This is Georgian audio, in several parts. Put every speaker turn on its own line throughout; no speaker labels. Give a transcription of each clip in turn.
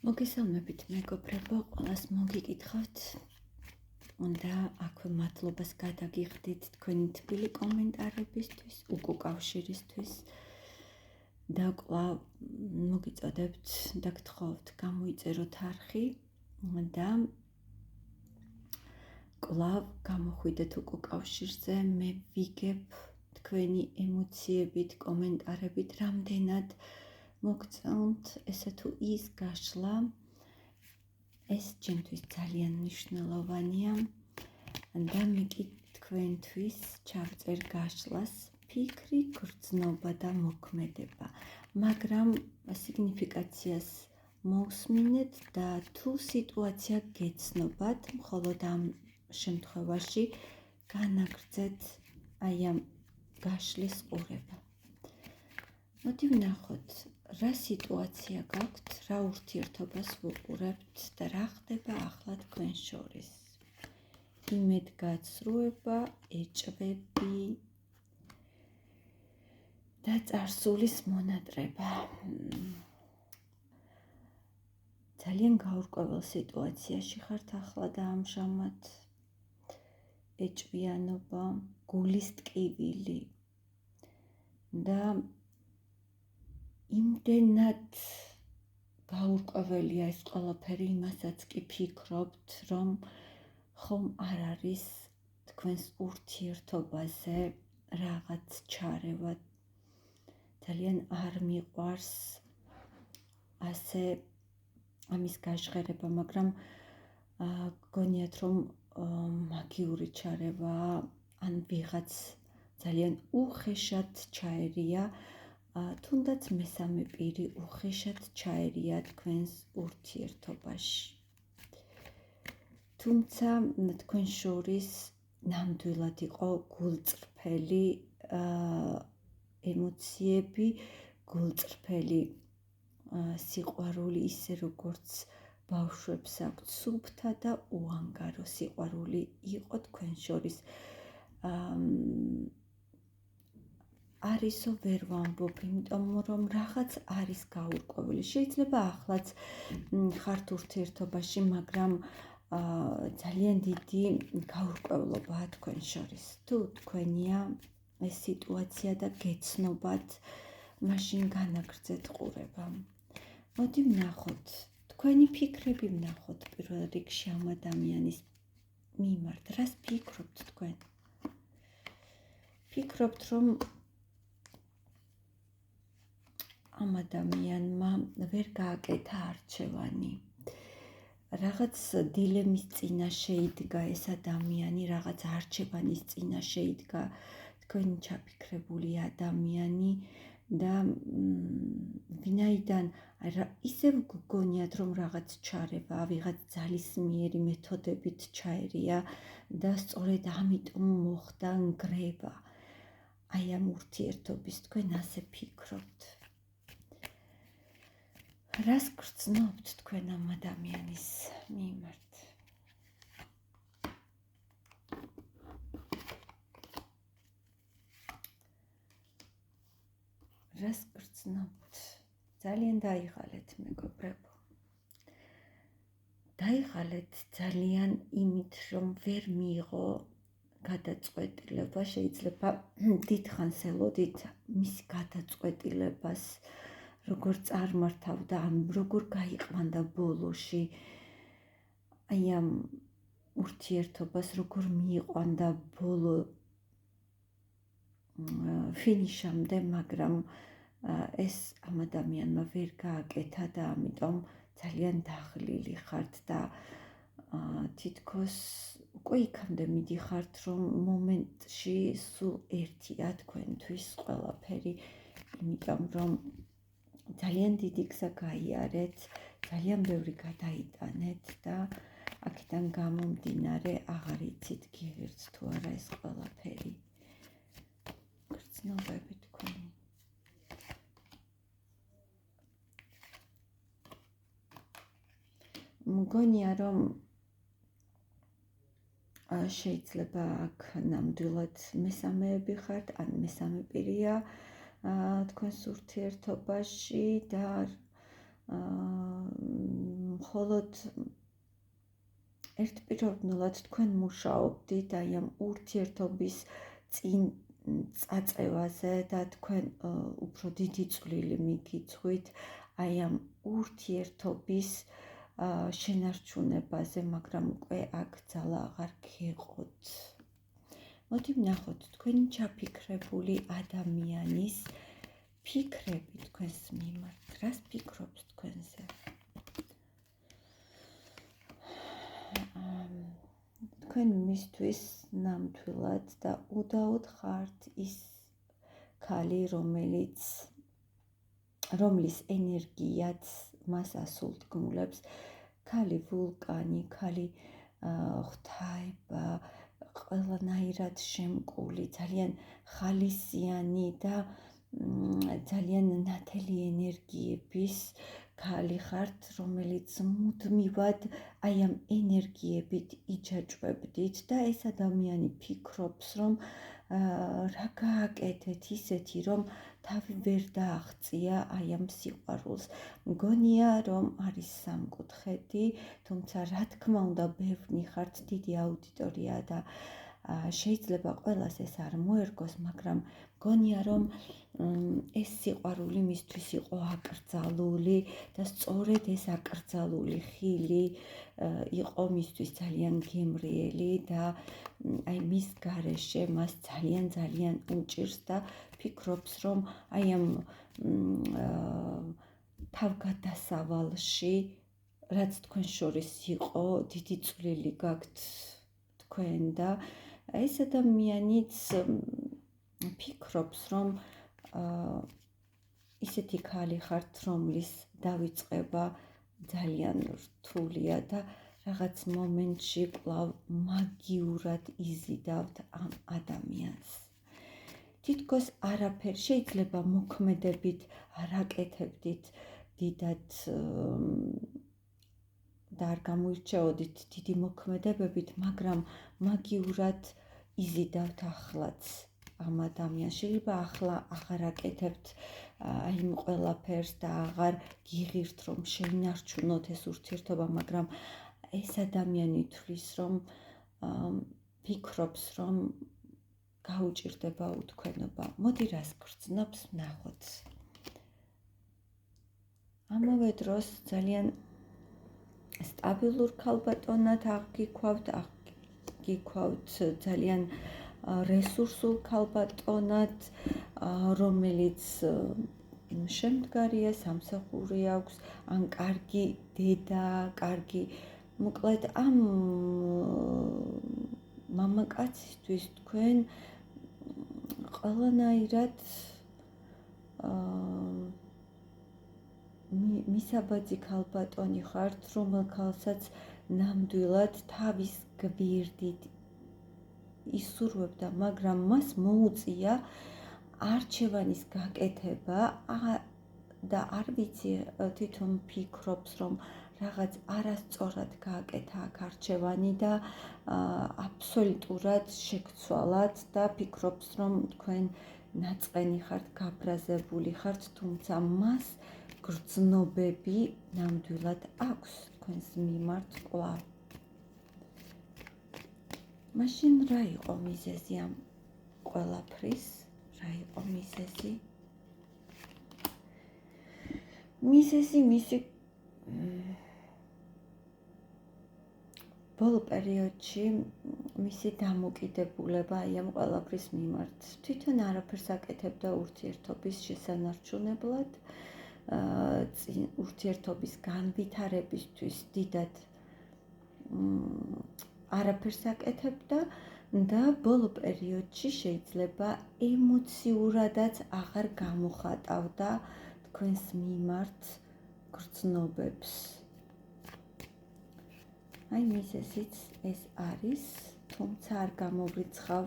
მოგესალმებით მეგობრებო, ყველას მოგიკითხავთ. უნდა აქვე მადლობას გადაგიხდით თქვენი თბილი კომენტარებისთვის, უკუკავშირისთვის და კვლავ მოგიწოდებთ და გთხოვთ გამოიწეროთ არხი და კვლავ გამოხვიდეთ უკუკავშირზე, მე ვიგებ თქვენი ემოციებით, კომენტარებით, რამდენად მოგწონთ ესე თუ ის გაშლა, ეს ჩემთვის ძალიან მნიშვნელოვანია და მე კი თქვენთვის ჩავწერ გაშლას ფიქრი, გრძნობა და მოქმედება, მაგრამ სიგნიფიკაციას მოусმინეთ და თუ სიტუაცია გეცნობათ, მხოლოდ ამ შემთხვევაში განაგრძეთ აი ამ გაშლის ყურება. მოდი ვნახოთ, რა სიტუაცია გაქვთ, რა ურთიერთობას ვუყურებთ და რა ხდება ახლა თქვენ შორის. იმედგაცრუება, ეჭვები და წარსულის მონატრება. ძალიან გაურკვეველ სიტუაციაში ხართ ახლა და ამჟამად. ეჭვიანობა, გულის ტკივილი და იმდენად გაურკვეველია ეს ყველაფერი, იმასაც კი ფიქრობთ, რომ ხომ არ არის თქვენს ურთიერთობაზე რაღაც ჩარევა. ძალიან არ მიყვარს ასე ამის გაჟღერება, მაგრამ გგონიათ, რომ მაგიური ჩარევა ან ვიღაც ძალიან უხეშად ჩაერია, თუნდაც მესამე პირი უხეშად ჩაერია თქვენს ურთიერთობაში. თუმცა თქვენ შორის ნამდვილად იყო გულწრფელი ემოციები, გულწრფელი სიყვარული, ისე როგორც ბავშვებს აქვთ სუფთა და უანგარო სიყვარული იყო თქვენ შორის. არისო ვერ ვამბობ, იმიტომ რომ რაღაც არის გაურკვეველი. შეიძლება ახლაც ხართ ურთიერთობაში, მაგრამ ძალიან დიდი გაურკვევლობაა თქვენ შორის. თუ თქვენია ეს სიტუაცია და გეცნობათ, მაშინ განაგრძეთ ყურება. მოდი ვნახოთ, თქვენი ფიქრები ვნახოთ პირველ რიგში ამ ადამიანის მიმართ. რას ფიქრობთ თქვენ? ფიქრობთ, რომ ამ ადამიანმა ვერ გააკეთა არჩევანი. რაღაც დილემის წინაშე იდგა ეს ადამიანი, რაღაც არჩევანის წინაშე იდგა თქვენი ჩაფიქრებული ადამიანი და ვინაიდან ისევ გგონიათ, რომ რაღაც ჩარევა, ვიღაც ძალისმიერი მეთოდებით ჩაერია და სწორედ ამიტომ მოხდა ნგრევა. აი ამ ურთიერთობის თქვენ ასე ფიქრობთ. რას გრძნობთ თქვენ ამ ადამიანის მიმართ? რას გრძნობთ? ძალიან დაიღალეთ მეგობრებო. დაიღალეთ ძალიან იმით, რომ ვერ მიიღო გადაწყვეტილება, შეიძლება დიდხანს ელოდით მის გადაწყვეტილებას, როგორ წარმართავდა, როგორ გაიყვანდა ბოლოში აი ამ ურთიერთობას, როგორ მიიყვანდა ბოლო ფინიშამდე, მაგრამ ეს ამ ადამიანმა ვერ გააკეთა და ამიტომ ძალიან დაღლილი ხართ და თითქოს უკვე იქამდე მიდიხართ, რომ მომენტში სულ ერთია თქვენთვის ყველაფერი, იმიტომ რომ ძალიან დიდი გზა გაიარეთ, ძალიან ბევრი გადაიტანეთ და აქედან გამომდინარე აღარ იცით გიღირთ თუ არა ეს ყველაფერი. გრძნობები თქვენი. მგონია, რომ შეიძლება აქ ნამდვილად მესამეები ხართ, ან მესამე პირია თქვენს ურთიერთობაში და მხოლოდ ერთპიროვნულად თქვენ მუშაობდით აი ამ ურთიერთობის წინ წაწევაზე და თქვენ უფრო დიდი წვლილი მიგიცხვით აი ამ ურთიერთობის შენარჩუნებაზე, მაგრამ უკვე აქ ძალა აღარ გეყოთ. მოდი ვნახოთ თქვენი ჩაფიქრებული ადამიანის ფიქრები თქვენს მიმართ. რას ფიქრობს თქვენზე? თქვენ მისთვის ნამდვილად და უდაოდ ხართ ის ქალი, რომლის ენერგიაც მას ასულთქმულებს, ქალი ვულკანი, ქალი ღვთაება, ყველანაირად შემკული, ძალიან ხალისიანი და ძალიან ნათელი ენერგიების ქალი ხართ, რომელიც მუდმივად აი ამ ენერგიებით იჯაჭვებდით და ეს ადამიანი ფიქრობს, რომ რა გააკეთეთ ისეთი, რომ თავი ვერ დააღწია აი ამ სიყვარულს. მგონია, რომ არის სამკუთხედი, თუმცა რა თქმა უნდა, ბევრი ხართ, დიდი აუდიტორია და შეიძლება ყველას ეს არ მოერგოს, მაგრამ მგონია, რომ ეს სიყვარული მისთვის იყო აკრძალული და სწორედ ეს აკრძალული ხილი იყო მისთვის ძალიან გემრიელი და აი მის გარეშე მას ძალიან უჭირს და ფიქრობს, რომ აი ამ თავგადასავალში, რაც თქვენ შორის იყო, დიდი წვლილი გაქვთ თქვენ და ეს ადამიანიც ფიქრობს, რომ ისეთი ქალი ხართ, რომლის დავიწყება ძალიან რთულია და რაღაც მომენტში კვლავ მაგიურად იზიდავთ ამ ადამიანს. თითქოს არაფერ შეიძლება მოქმედებით არ აკეთებდით დიდად და არ გამოირჩეოდით დიდი მოქმედებებით, მაგრამ მაგიურად იზიდავთ ახლაც ამ ადამიანს. შეიძლება ახლა აღარ აკეთებთ აი იმ ყველაფერს და აღარ გიღირთ, რომ შეინარჩუნოთ ეს ურთიერთობა, მაგრამ ეს ადამიანი თვლის, რომ ფიქრობს, რომ გაუჭირდება უთქვენობა. მოდი რას გრძნობს, ვნახოთ. ამავე დროს ძალიან სტაბილურ ქალბატონად აღგიქვავთ, ძალიან რესურსულ ქალბატონად, რომელიც შემდგარია, სამსახური აქვს, ან კარგი დედა, კარგი, მოკლედ ამ მამაკაცისთვის თქვენ ყველანაირად მისაბაძი ქალბატონი ხართ, რომელსაც ნამდვილად თავის გვერდით ისურვებდა, მაგრამ მას მოუწია არჩევანის გაკეთება და არ ვიცი, თვითონ ფიქრობს, რომ რაღაც არასწორად გააკეთა აქ არჩევანი და აბსოლუტურად შეგცვალათ და ფიქრობს, რომ თქვენ ნაწყენი ხართ, გაბრაზებული ხართ, თუმცა მას გრძნობები ნამდვილად აქვს თქვენს მიმართ კვლავ. მაშინ რა იყო მიზეზი ამ ყველაფრის? რა იყო მიზეზი? მიზეზი მისი ბოლო პერიოდში მისი დამოკიდებულება აი ამ ყველაფრის მიმართ. თვითონ არაფერს აკეთებდა ურთიერთობის შესანარჩუნებლად, ურთიერთობის განვითარებისთვის დიდად არაფერს აკეთებდა და ბოლო პერიოდში შეიძლება ემოციურადაც აღარ გამოხატავდა თქვენს მიმართ გრძნობებს. აი მიზეზიც ეს არის, თუმცა არ გამოვრიცხავ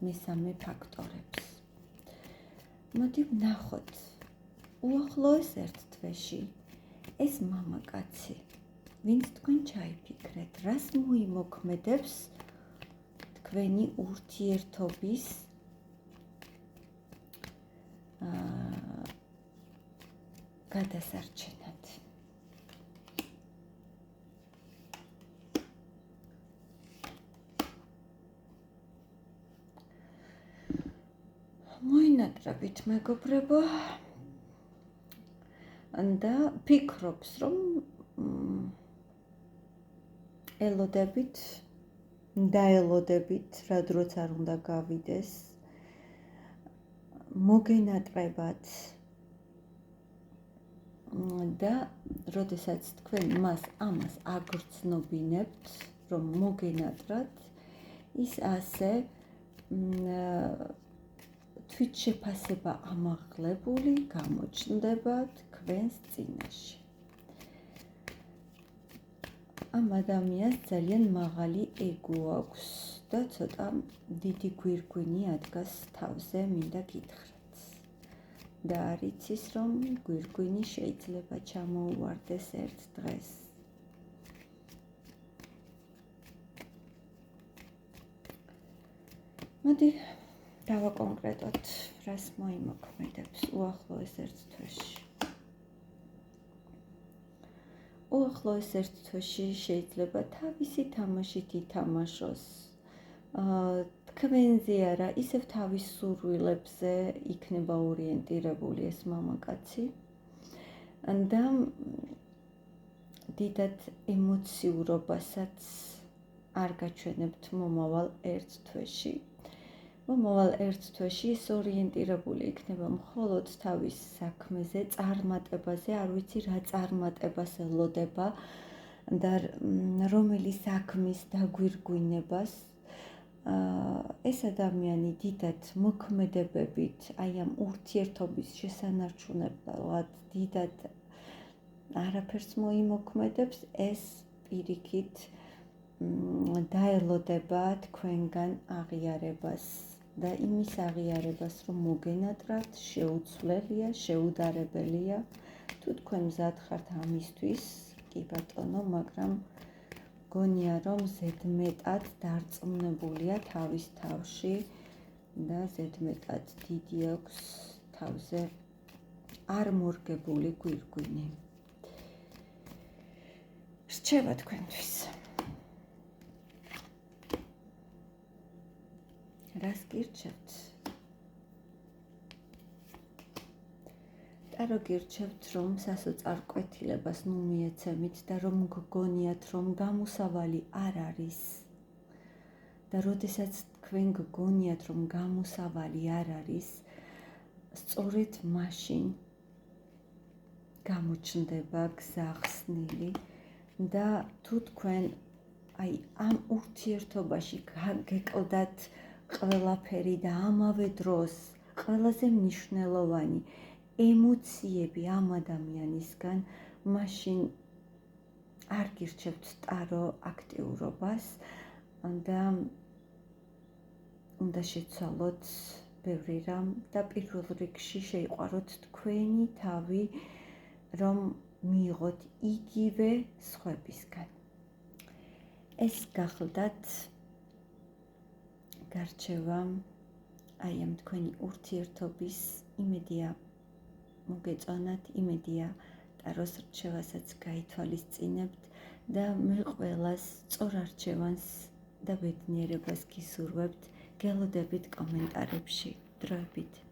მესამე ფაქტორებს. მოდი ვნახოთ. უახლოეს ერთ თვეში ეს მამაკაცი, ვინც თქვენ ჩაიფიქრეთ, რას მოიმოქმედებს თქვენი ურთიერთობის გადასარჩენად. მოინატრებით მეგობრებო და ფიქრობს რომ ელოდებით დაელოდებით რა დროც არ უნდა გავიდეს მოგენატრებათ და როდესაც თქვენ ამას აგრძნობინებთ რომ მოგენატრათ ის ასე თვითშეფასება ამაღლებული გამოჩნდება თქვენს წინაშე. ამ ადამიანს ძალიან მაღალი ეგო აქვს და ცოტა დიდი გვირგვინი ადგას თავზე, მინდა გითხრათ. და არ იცის რომ გვირგვინი შეიძლება ჩამოუვარდეს ერთ დღეს. მოდი დავაკონკრეტოთ, რას მოიმოქმედებს უახლოეს ერთ თვეში. უახლოეს ერთ თვეში შეიძლება თავისი თამაშით ითამაშოს. თქვენზე არა, ისევ თავის სურვილებზე იქნება ორიენტირებული ეს მამაკაცი. და დიდად ემოციურობასაც არ გაჩვენებთ მომავალ ერთ თვეში. მომავალ ერთ თვეში ის ორიენტირებული იქნება მხოლოდ თავის საქმეზე, წარმატებაზე, არ ვიცი რა წარმატებას ელოდება და რომელი საქმის დაგვირგვინებას. ეს ადამიანი დიდად მოქმედებებით, აი ამ ურთიერთობის შესანარჩუნებლად დიდად არაფერს მოიმოქმედებს, ეს პირიქით დაელოდება თქვენგან აღიარებას და იმის აღიარებას, რომ მოგენატრათ, შეუცვლელია, შეუდარებელია. თუ თქვენ მზად ხართ ამისთვის, კი ბატონო, მაგრამ გონია რომ ზედმეტად დარწმუნებულია თავის თავში და ზედმეტად დიდი აქვს თავზე არ მორგებული გვირგვინი. რჩება თქვენთვის. რას გირჩევთ? და რო გირჩევთ რომ სასოწარკვეთილებას ნუ მიეცემით და რომ გგონიათ რომ გამოსავალი არ არის და როდესაც თქვენ გგონიათ რომ გამოსავალი არ არის, სწორედ მაშინ გამოჩნდება გზახსნილი და თუ თქვენ აი ამ ურთიერთობაში გეკლდათ ყველაფერი და ამავე დროს ყველაზე მნიშვნელოვანი ემოციები ამ ადამიანისგან, მაშინ არ გირჩევთ ტარო აქტიურობას და უნდა შეცვალოთ ბევრი რამ და პირველ რიგში შეიყვაროთ თქვენი თავი, რომ მიიღოთ იგივე სხვებისგან. ეს გახლდათ გარჩევა აი ამ თქვენი ურთიერთობის იმედია მოგეწონათ, იმედია ტაროს რჩევასაც გაითვალისწინებთ და მე ყველას სწორ არჩევანს და ბედნიერებას გისურვებთ. გელოდებით კომენტარებში. დროებით.